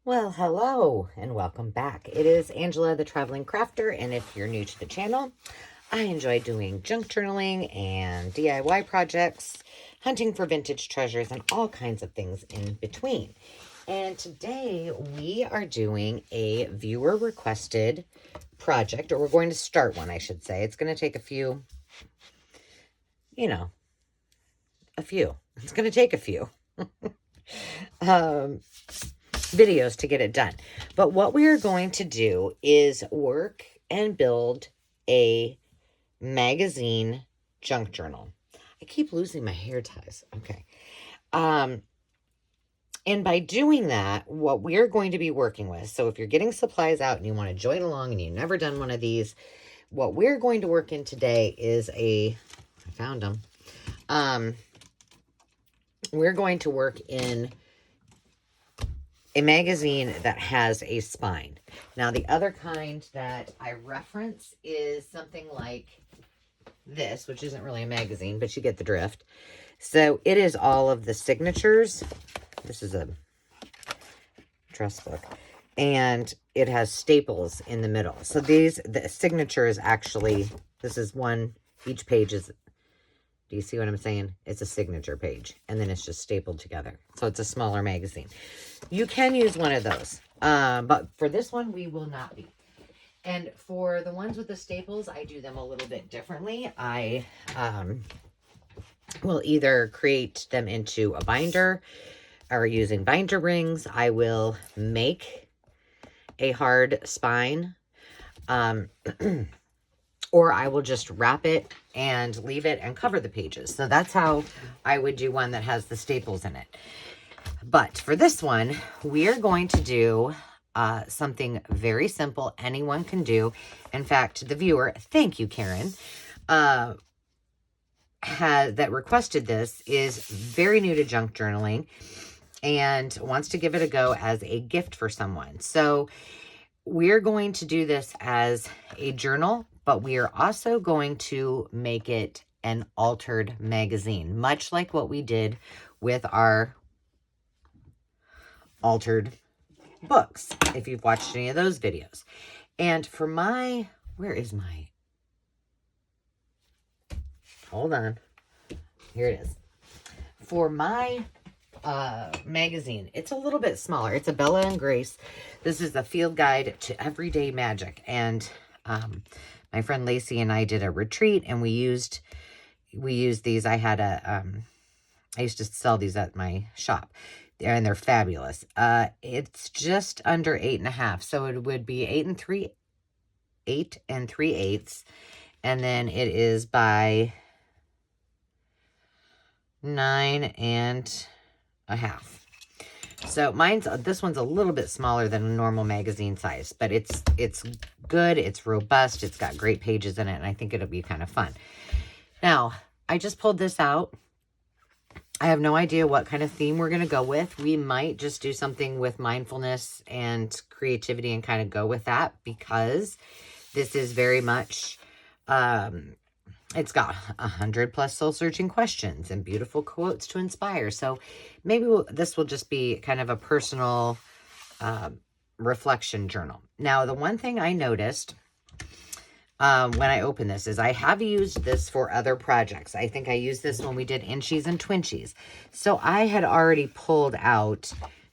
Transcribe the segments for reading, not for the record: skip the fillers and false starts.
Well, hello and welcome back. It is Angela, the Traveling Crafter, and if you're new to the channel, I enjoy doing junk journaling and DIY projects, hunting for vintage treasures, and all kinds of things in between. And today we are doing a viewer requested project, or we're going to start one, I should say. It's going to take a few. It's going to take a few. Videos to get it done. But what we are going to do is work and build a magazine junk journal. I keep losing my hair ties. Okay. And by doing that, what we're going to be working with, so if you're getting supplies out and you want to join along and you've never done one of these, what we're going to work in today is I found them. We're going to work in a magazine that has a spine. Now, the other kind that I reference is something like this, which isn't really a magazine, but you get the drift. So it is all of the signatures. This is a dress book. And it has staples in the middle. So the signatures actually, this is one, each page is, do you see what I'm saying? It's a signature page, and then it's just stapled together. So it's a smaller magazine. You can use one of those, but for this one, we will not be. And for the ones with the staples, I do them a little bit differently. I will either create them into a binder or using binder rings. I will make a hard spine, or I will just wrap it and leave it and cover the pages. So that's how I would do one that has the staples in it. But for this one, we are going to do something very simple anyone can do. In fact, the viewer, thank you, Karen, that requested this is very new to junk journaling and wants to give it a go as a gift for someone. So we're going to do this as a journal, but we are also going to make it an altered magazine, much like what we did with our altered books, if you've watched any of those videos. And for my, where is my, hold on, here it is. For my magazine, it's a little bit smaller. It's a Bella and Grace. This is the field guide to everyday magic. And my friend Lacey and I did a retreat, and we used these. I had I used to sell these at my shop, and they're fabulous. It's just under 8.5, so it would be 8 3/8, and then it is by 9.5. So this one's a little bit smaller than a normal magazine size, but it's good, it's robust, it's got great pages in it, and I think it'll be kind of fun. Now, I just pulled this out. I have no idea what kind of theme we're going to go with. We might just do something with mindfulness and creativity and kind of go with that, because this is very much, it's got 100+ soul-searching questions and beautiful quotes to inspire. So maybe this will just be kind of a personal reflection journal. Now, the one thing I noticed when I opened this is I have used this for other projects. I think I used this when we did Inchies and Twinchies. So I had already pulled out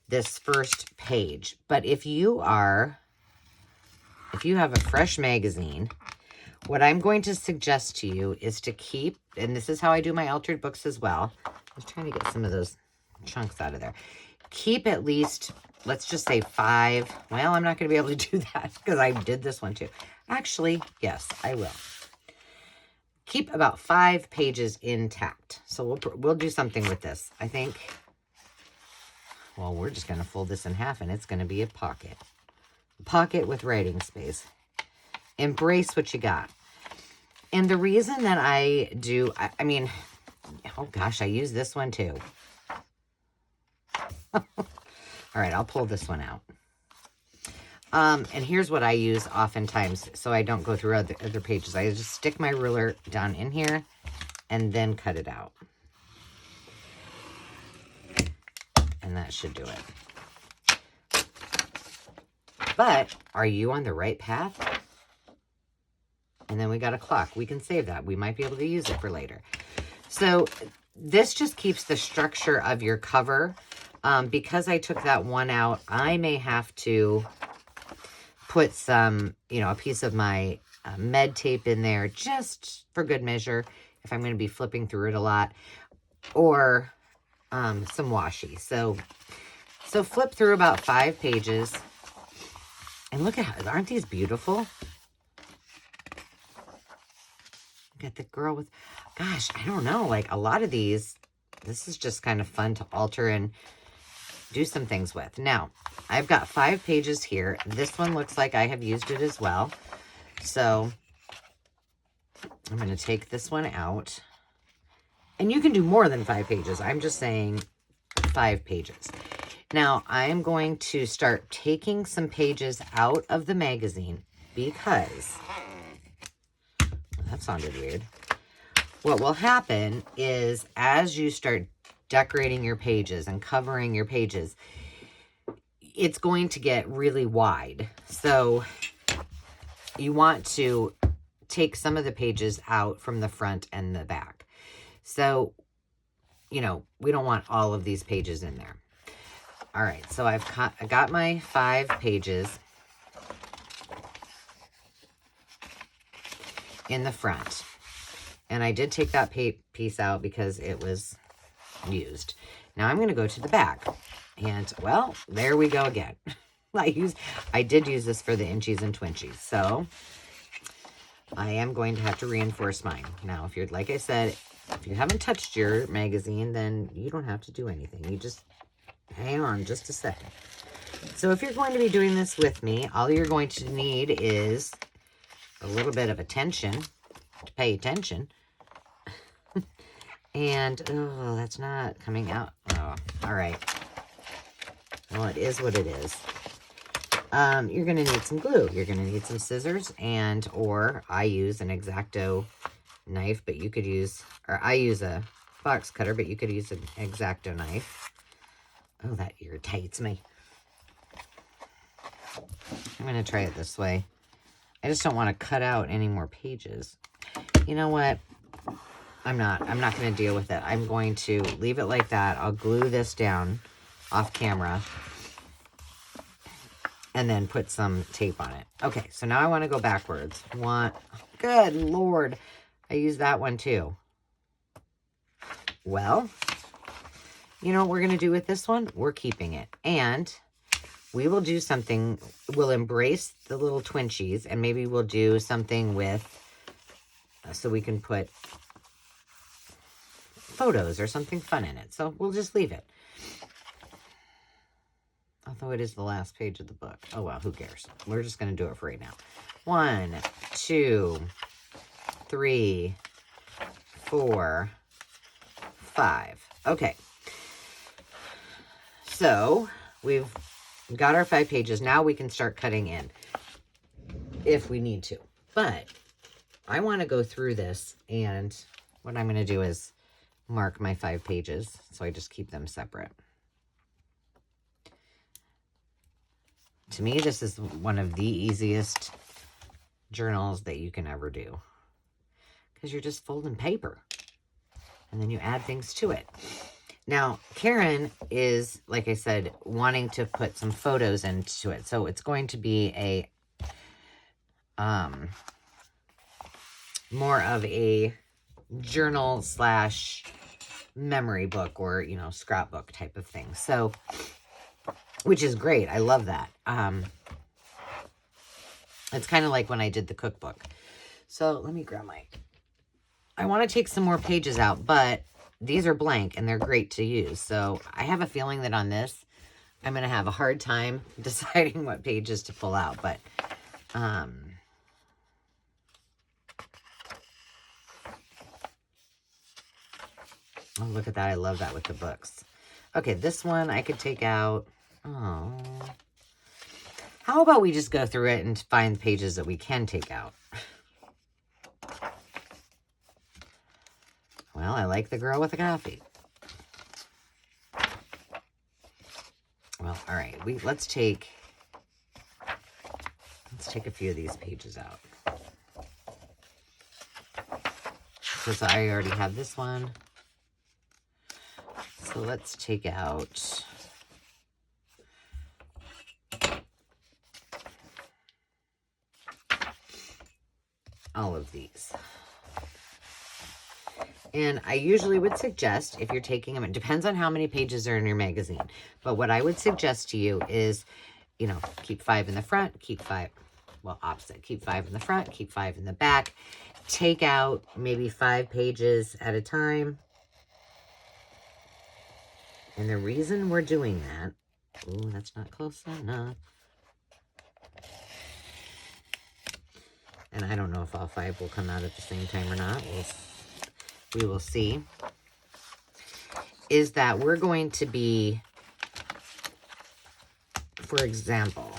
this first page. But if you have a fresh magazine, what I'm going to suggest to you is to keep, and this is how I do my altered books as well. I was trying to get some of those chunks out of there. Keep at least, let's just say 5. Well, I'm not going to be able to do that because I did this one too. Actually, yes, I will. Keep about 5 pages intact. So we'll do something with this. I think, well, we're just going to fold this in half, and it's going to be a pocket. A pocket with writing space. Embrace what you got. And the reason that I do, I mean, oh gosh, I use this one too. All right, I'll pull this one out. And here's what I use oftentimes, so I don't go through other pages. I just stick my ruler down in here and then cut it out. And that should do it. But are you on the right path? And then we got a clock. We can save that. We might be able to use it for later. So this just keeps the structure of your cover. Because I took that one out, I may have to put some, a piece of my med tape in there just for good measure if I'm going to be flipping through it a lot, or some washi. So flip through about 5 pages and look at how, aren't these beautiful? Look at the girl with, gosh, I don't know, like a lot of these, this is just kind of fun to alter and do some things with. Now, I've got 5 pages here. This one looks like I have used it as well. So I'm going to take this one out. And you can do more than 5 pages. I'm just saying 5 pages. Now, I am going to start taking some pages out of the magazine because, that sounded weird. What will happen is as you start decorating your pages and covering your pages, it's going to get really wide. So you want to take some of the pages out from the front and the back. So, we don't want all of these pages in there. All right, so I got my 5 pages in the front. And I did take that piece out because it was used. Now I'm going to go to the back. And, well, there we go again. I did use this for the inchies and twinchies. So I am going to have to reinforce mine. Now, if you're, like I said, if you haven't touched your magazine, then you don't have to do anything. You just hang on just a second. So if you're going to be doing this with me, all you're going to need is a little bit of attention, to pay attention. And, oh, that's not coming out. Oh, all right. Well, it is what it is. You're going to need some glue. You're going to need some scissors or I use an X-Acto knife, but you could use, or I use a box cutter, but you could use an X-Acto knife. Oh, that irritates me. I'm going to try it this way. I just don't want to cut out any more pages. You know what? I'm not going to deal with it. I'm going to leave it like that. I'll glue this down off camera and then put some tape on it. Okay, so now I want to go backwards. Good Lord. I used that one too. Well, you know what we're going to do with this one? We're keeping it. And we will do something. We'll embrace the little twinchies, and maybe we'll do something with, so we can put photos or something fun in it. So we'll just leave it. Although it is the last page of the book. Oh, well, who cares? We're just going to do it for right now. 1, 2, 3, 4, 5. Okay. So we've got our 5 pages. Now we can start cutting in if we need to. But I want to go through this, and what I'm going to do is mark my 5 pages. So I just keep them separate. To me, this is one of the easiest journals that you can ever do. Because you're just folding paper. And then you add things to it. Now, Karen is, like I said, wanting to put some photos into it. So it's going to be a more of a journal / memory book or, scrapbook type of thing. So, which is great. I love that. It's kind of like when I did the cookbook. So let me grab I want to take some more pages out, but these are blank and they're great to use. So I have a feeling that on this, I'm going to have a hard time deciding what pages to pull out, but, oh, look at that. I love that with the books. Okay, this one I could take out. Oh. How about we just go through it and find pages that we can take out? Well, I like the girl with the coffee. Well, all right. Let's take Let's take a few of these pages out. Because I already have this one. So let's take out all of these. And I usually would suggest, if you're taking them, it depends on how many pages are in your magazine. But what I would suggest to you is, you know, keep 5 in the front, keep 5, well, opposite. Keep 5 in the front, keep 5 in the back. Take out maybe 5 pages at a time. And the reason we're doing that, ooh, that's not close enough. And I don't know if all 5 will come out at the same time or not. We will see. Is that we're going to be, for example,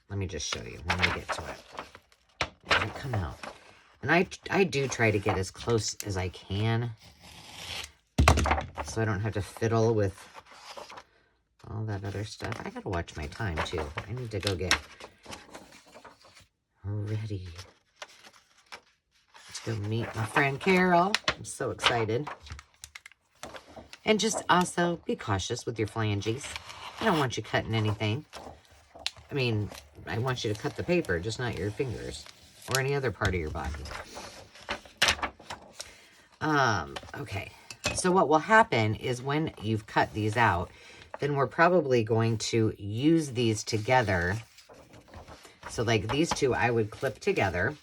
let me just show you when we get to it. It'll come out. And I do try to get as close as I can, so I don't have to fiddle with all that other stuff. I gotta watch my time too. I need to go get ready to go meet my friend Carol. I'm so excited. And just also be cautious with your flanges. I don't want you cutting anything. I mean, I want you to cut the paper, just not your fingers or any other part of your body. Okay. So what will happen is when you've cut these out, then we're probably going to use these together. So like these two, I would clip together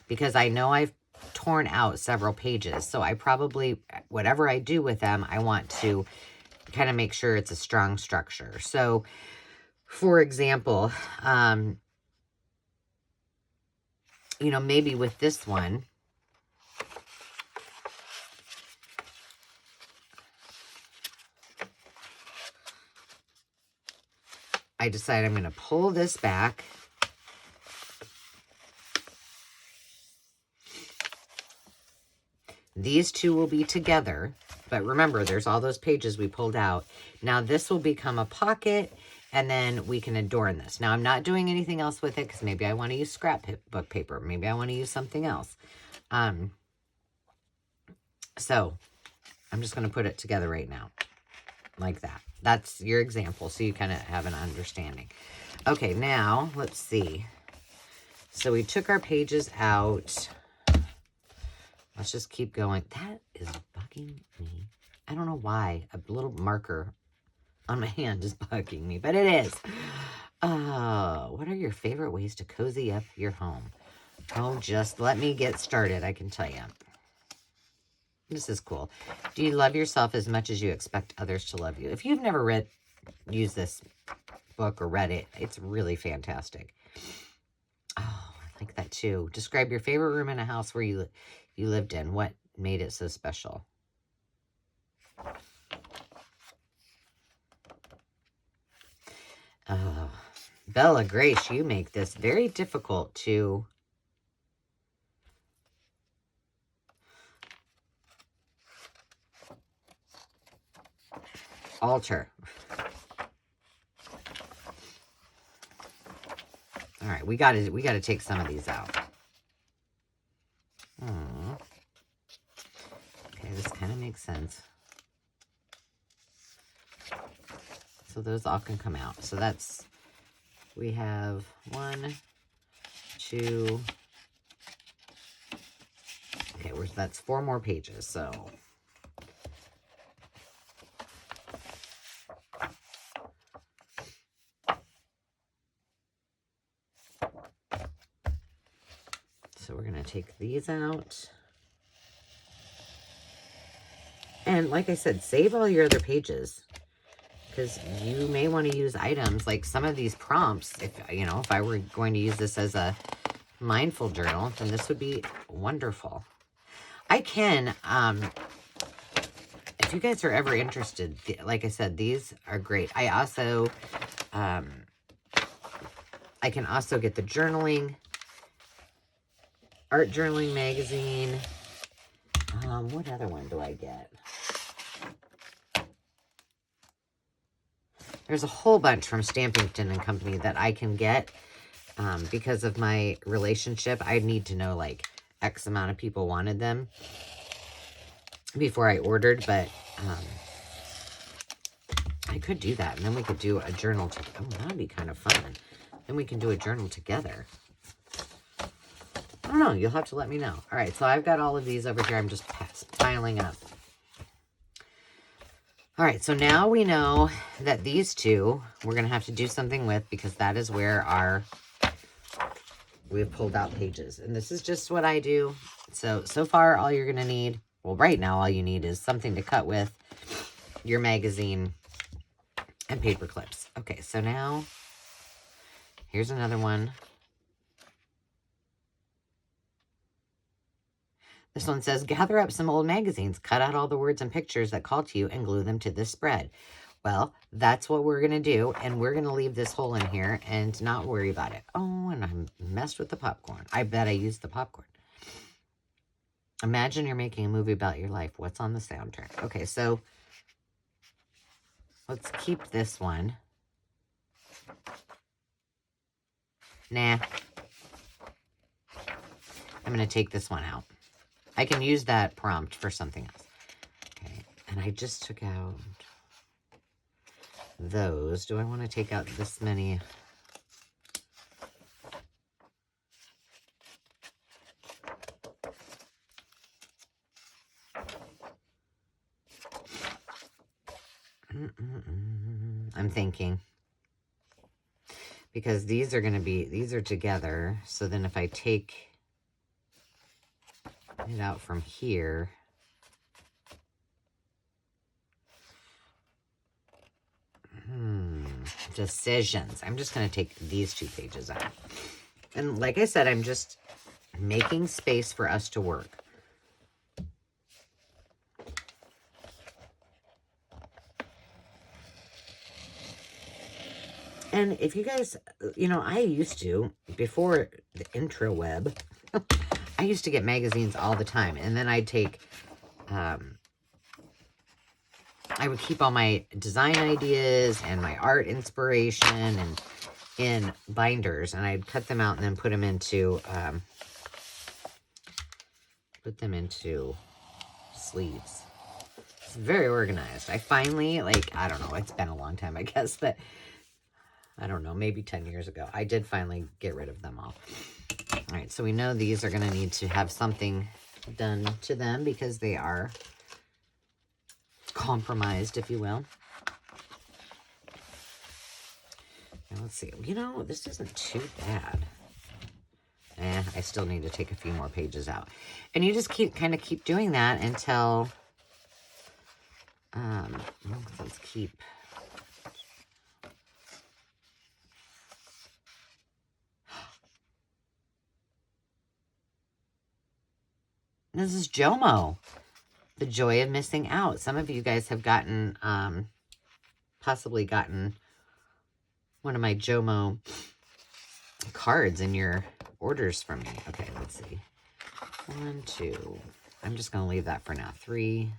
because I know I've torn out several pages. So I probably, whatever I do with them, I want to kind of make sure it's a strong structure. So for example, you know, maybe with this one, I decide I'm going to pull this back. These two will be together, but remember, there's all those pages we pulled out. Now this will become a pocket, and then we can adorn this. Now I'm not doing anything else with it because maybe I want to use scrapbook paper. Maybe I want to use something else. So I'm just going to put it together right now, like that. That's your example, so you kind of have an understanding. Okay, now let's see. So we took our pages out. Let's just keep going. That is bugging me. I don't know why. A little marker on my hand is bugging me, but it is. What are your favorite ways to cozy up your home? Oh, just let me get started, I can tell you. This is cool. Do you love yourself as much as you expect others to love you? If you've never used this book or read it, it's really fantastic. Oh, I like that too. Describe your favorite room in a house where you lived in. What made it so special? Oh, Bella Grace, you make this very difficult to alter. All right, we gotta take some of these out. Okay, this kind of makes sense. So those all can come out. So that's, we have 1, 2. Okay, that's 4 more pages. So we're going to take these out. And like I said, save all your other pages, because you may want to use items like some of these prompts. If, you know, if I were going to use this as a mindful journal, then this would be wonderful. I can, if you guys are ever interested, like I said, these are great. I also, I can also get the journaling, art journaling magazine. What other one do I get? There's a whole bunch from Stampington and Company that I can get. because of my relationship, I need to know like X amount of people wanted them before I ordered, but I could do that, and then we could do a journal. Oh, that'd be kind of fun. Then we can do a journal together. I don't know. You'll have to let me know. All right, so I've got all of these over here. I'm just piling up. All right, so now we know that these two we're going to have to do something with, because that is where we've pulled out pages. And this is just what I do. So far, all you're going to need, well, right now, all you need is something to cut with, your magazine, and paper clips. Okay, so now, here's another one. This one says, gather up some old magazines, cut out all the words and pictures that call to you, and glue them to this spread. Well, that's what we're going to do, and we're going to leave this hole in here and not worry about it. Oh, and I messed with the popcorn. I bet I used the popcorn. Imagine you're making a movie about your life. What's on the soundtrack? Okay, so let's keep this one. Nah. I'm going to take this one out. I can use that prompt for something else. Okay, and I just took out those. Do I want to take out this many? I'm thinking. Because these are going to be, these are together. So then if I take it out from here, decisions. I'm just going to take these 2 pages out. And like I said, I'm just making space for us to work. And if you guys, you know, I used to, before the intro web, I used to get magazines all the time. And then I'd take, I would keep all my design ideas and my art inspiration and in binders. And I'd cut them out and then put them into sleeves. It's very organized. I finally, like, I don't know, it's been a long time, I guess, but I don't know, maybe 10 years ago, I did finally get rid of them all. All right, so we know these are going to need to have something done to them because they are compromised, if you will. Now, let's see. You know, this isn't too bad. I still need to take a few more pages out. And you just kind of keep doing that until, let's keep... This is JOMO, the joy of missing out. Some of you guys have gotten, possibly gotten one of my JOMO cards in your orders from me. Okay, let's see. 1, 2. I'm just going to leave that for now. 3.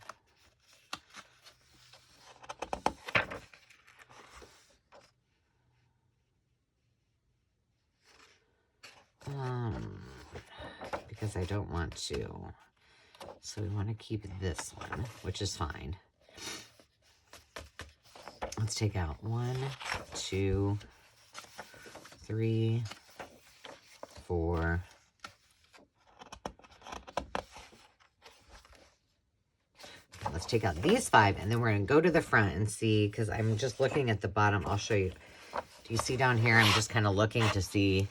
Because I don't want to. So we want to keep this one, which is fine. Let's take out 1, 2, 3, 4. Let's take out these 5, and then we're going to go to the front and see, because I'm just looking at the bottom. I'll show you. Do you see down here? I'm just kind of looking to see.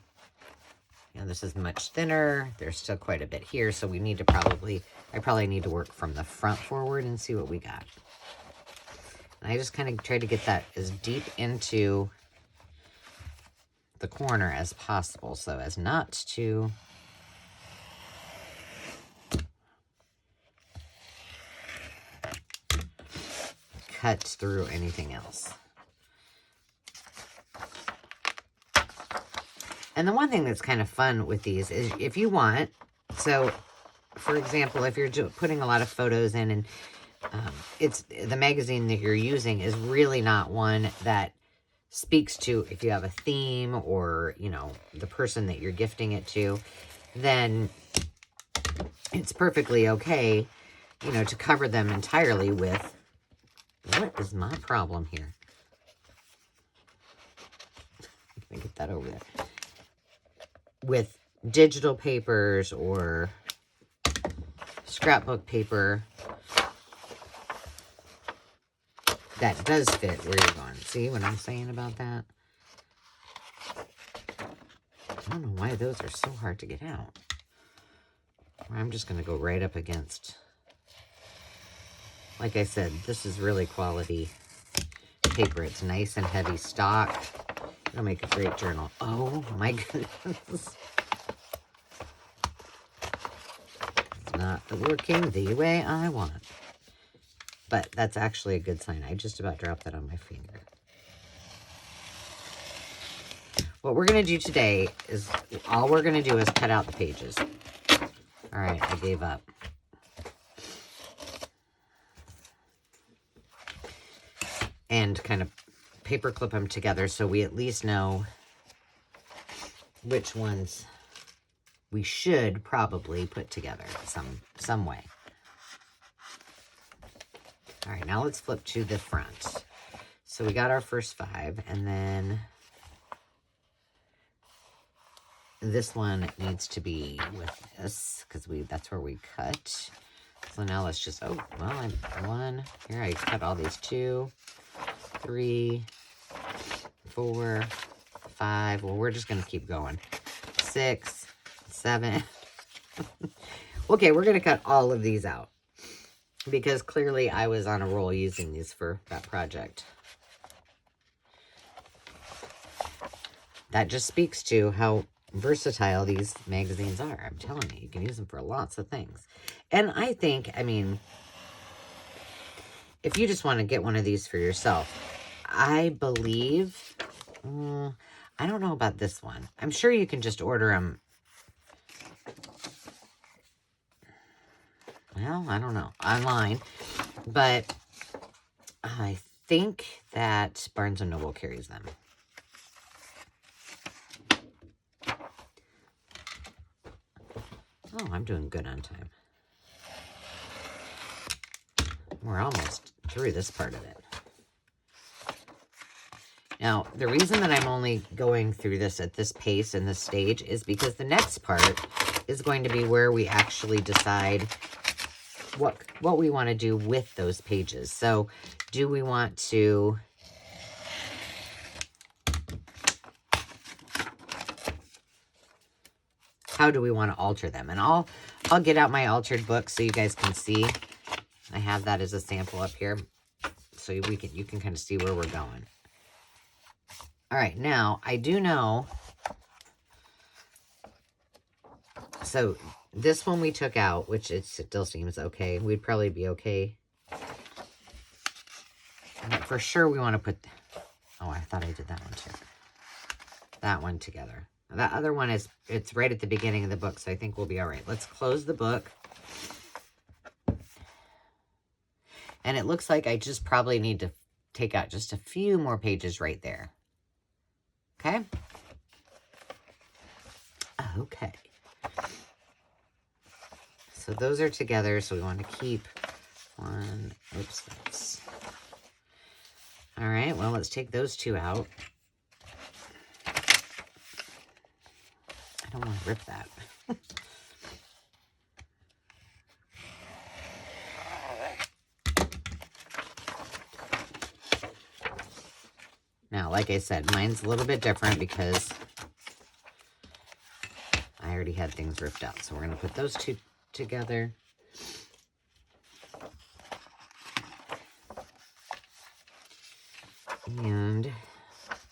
You know, this is much thinner. There's still quite a bit here, so we need to I probably need to work from the front forward and see what we got. And I just kind of try to get that as deep into the corner as possible, so as not to cut through anything else. And the one thing that's kind of fun with these is if you want, so for example, if you're putting a lot of photos in and it's the magazine that you're using is really not one that speaks to if you have a theme or, you know, the person that you're gifting it to, then it's perfectly okay, you know, to cover them entirely with, what is my problem here? I'm going to get that over there. With digital papers or scrapbook paper that does fit where you're going. See what I'm saying about that? I don't know why those are so hard to get out. I'm just going to go right up against. Like I said, this is really quality paper. It's nice and heavy stock. It'll make a great journal. Oh my goodness. It's not working the way I want. But that's actually a good sign. I just about dropped that on my finger. What we're going to do today is, all we're going to do is cut out the pages. All right, I gave up. And kind of paper clip them together so we at least know which ones we should probably put together some way. All right, now let's flip to the front. So we got our first 5, and then this one needs to be with this because that's where we cut. So now let's just, oh, well, one, here I cut all these 2, 3, 4, 5. Well, we're just going to keep going. 6, 7. Okay, we're going to cut all of these out because clearly I was on a roll using these for that project. That just speaks to how versatile these magazines are. I'm telling you, you can use them for lots of things. And I think, I mean, if you just want to get one of these for yourself, I believe, I don't know about this one. I'm sure you can just order them. Well, I don't know, online. But I think that Barnes & Noble carries them. Oh, I'm doing good on time. We're almost through this part of it. Now, the reason that I'm only going through this at this pace and this stage is because the next part is going to be where we actually decide what we want to do with those pages. So, do we want to how do we want to alter them? And I'll get out my altered book so you guys can see. I have that as a sample up here, so you can kind of see where we're going. All right, now I do know. So this one we took out, which it still seems okay. We'd probably be okay. But for sure, we want to put. Oh, I thought I did that one too. That one together. That other one it's right at the beginning of the book, so I think we'll be all right. Let's close the book. And it looks like I just probably need to take out just a few more pages right there. Okay? Okay. So those are together, so we want to keep one. Oops, that's... All right, well, let's take those 2 out. I don't want to rip that. Now, like I said, mine's a little bit different because I already had things ripped out. So we're going to put those 2 together. And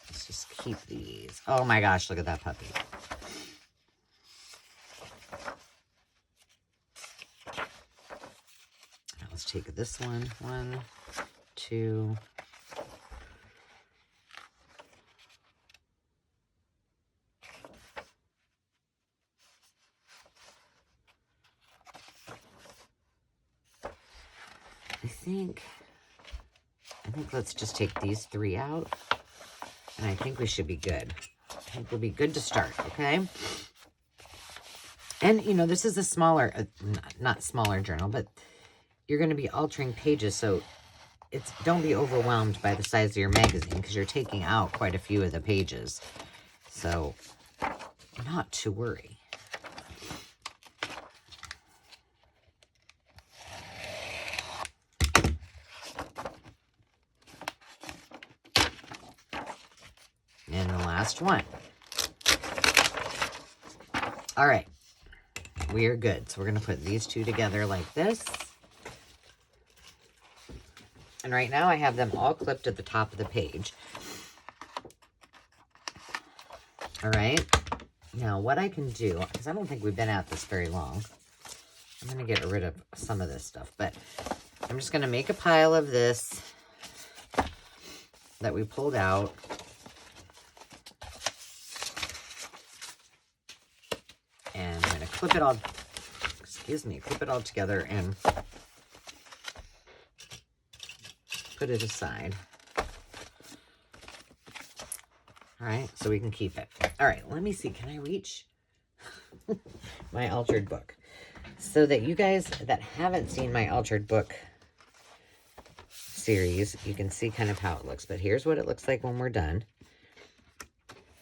let's just keep these. Oh my gosh, look at that puppy. Now let's take this one. 1, 2. I think let's just take these 3 out. And I think we should be good. I think we'll be good to start, okay? And, you know, this is a smaller, not smaller journal, but you're going to be altering pages, so don't be overwhelmed by the size of your magazine because you're taking out quite a few of the pages. So, not to worry. And the last one. All right. We are good. So we're going to put these two together like this. And right now I have them all clipped at the top of the page. All right. Now what I can do, because I don't think we've been at this very long. I'm going to get rid of some of this stuff. But I'm just going to make a pile of this that we pulled out. And I'm going to clip it all, clip it all together and put it aside. All right, so we can keep it. All right, let me see. Can I reach my altered book? So that you guys that haven't seen my altered book series, you can see kind of how it looks. But here's what it looks like when we're done.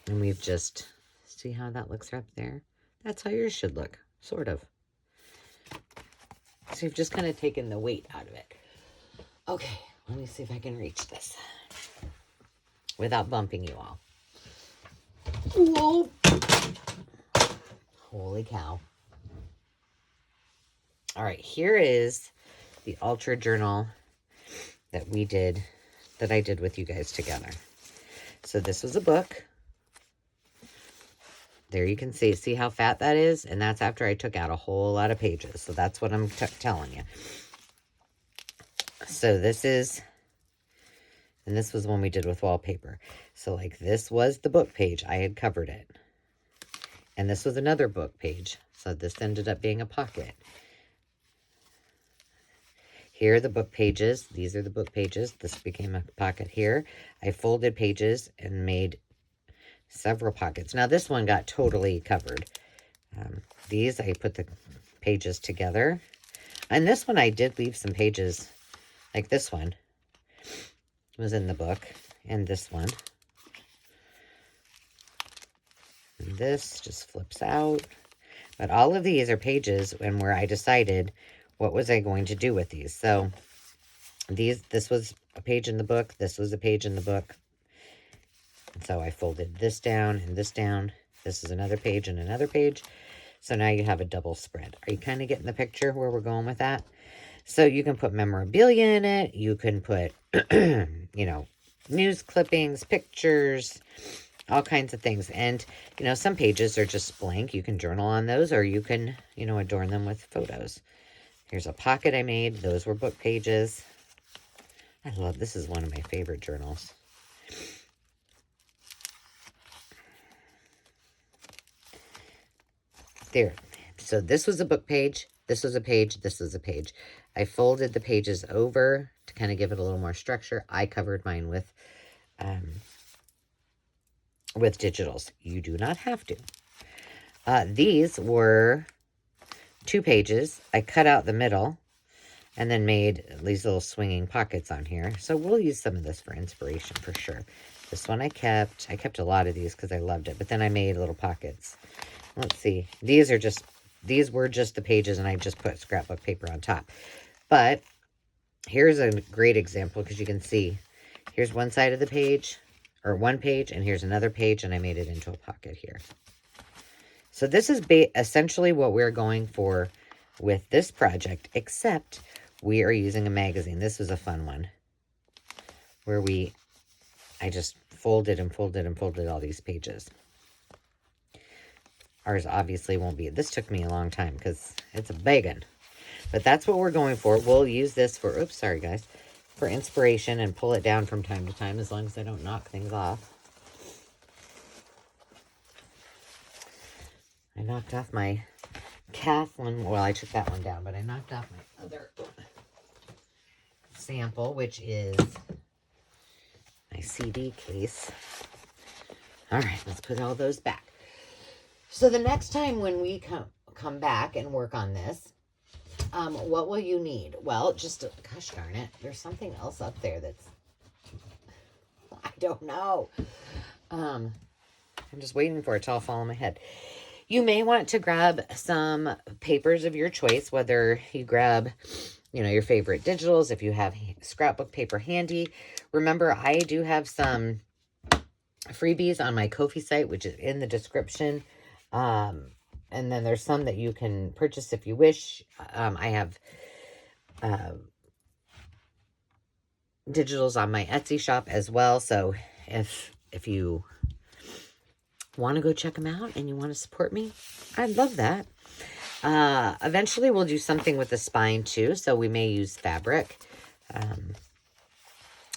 And we've just, see how that looks up there? That's how yours should look, sort of. So you've just kind of taken the weight out of it. Okay, let me see if I can reach this without bumping you all. Whoa. Holy cow. All right, here is the Ultra Journal that I did with you guys together. So this was a book. There you can see how fat that is? And that's after I took out a whole lot of pages. So that's what I'm telling you. So this is, and this was one we did with wallpaper. So like this was the book page. I had covered it. And this was another book page. So this ended up being a pocket. Here are the book pages. These are the book pages. This became a pocket here. I folded pages and made several pockets. Now this one got totally covered. These, I put the pages together. And this one I did leave some pages, like this one was in the book. And this one. And this just flips out. But all of these are pages and where I decided what was I going to do with these. So this was a page in the book. This was a page in the book. So I folded this down and this down. This is another page and another page. So now you have a double spread. Are you kind of getting the picture where we're going with that? So you can put memorabilia in it. You can put, you know, news clippings, pictures, all kinds of things. And, you know, some pages are just blank. You can journal on those, or you can, you know, adorn them with photos. Here's a pocket I made. Those were book pages. I love, this is one of my favorite journals. There. So this was a book page. This was a page. This was a page. I folded the pages over to kind of give it a little more structure. I covered mine with digitals. You do not have to. These were 2 pages. I cut out the middle and then made these little swinging pockets on here. So we'll use some of this for inspiration for sure. This one I kept. I kept a lot of these because I loved it. But then I made little pockets. Let's see. These were just the pages and I just put scrapbook paper on top. But here's a great example because you can see here's one side of the page or one page and here's another page and I made it into a pocket here. So this is essentially what we're going for with this project, except we are using a magazine. This was a fun one where I just folded and folded and folded all these pages. Ours obviously won't be. This took me a long time because it's a big one. But that's what we're going for. We'll use this for, oops, sorry guys, for inspiration and pull it down from time to time as long as I don't knock things off. I knocked off my Kathleen, well, I took that one down, but I knocked off my other sample, which is my CD case. All right, let's put all those back. So the next time when we come back and work on this, what will you need? Well, just, gosh darn it, there's something else up there that's, I don't know. I'm just waiting for it to all fall on my head. You may want to grab some papers of your choice, whether you grab, your favorite digitals, if you have scrapbook paper handy. Remember, I do have some freebies on my Ko-fi site, which is in the description. And then there's some that you can purchase if you wish. I have digitals on my Etsy shop as well. So if you want to go check them out and you want to support me, I'd love that. Eventually we'll do something with the spine too. So we may use fabric.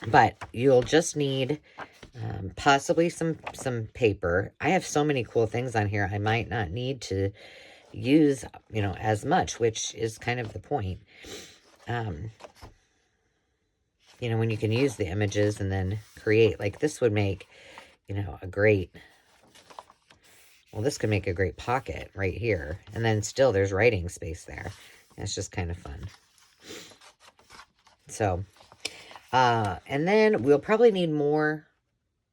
But you'll just need possibly some paper. I have so many cool things on here. I might not need to use, as much, which is kind of the point. When you can use the images and then create, like this would make, a great, well, this could make a great pocket right here. And then still there's writing space there. It's just kind of fun. So, and then we'll probably need more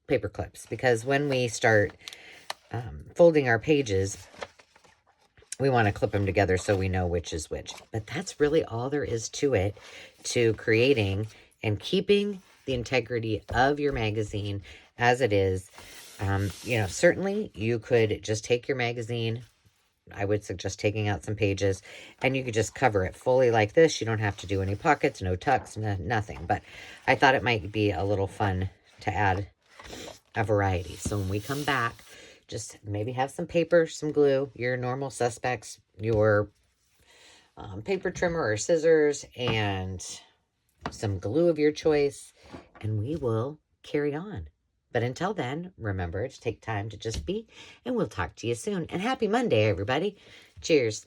paper clips, because when we start folding our pages, we want to clip them together so we know which is which. But that's really all there is to it, to creating and keeping the integrity of your magazine as it is. Certainly you could just take your magazine. I would suggest taking out some pages, and you could just cover it fully like this. You don't have to do any pockets, no tucks, nothing. But I thought it might be a little fun to add a variety. So when we come back, just maybe have some paper, some glue, your normal suspects, your paper trimmer or scissors, and some glue of your choice, and we will carry on. But until then, remember to take time to just be, and we'll talk to you soon. And happy Monday, everybody. Cheers.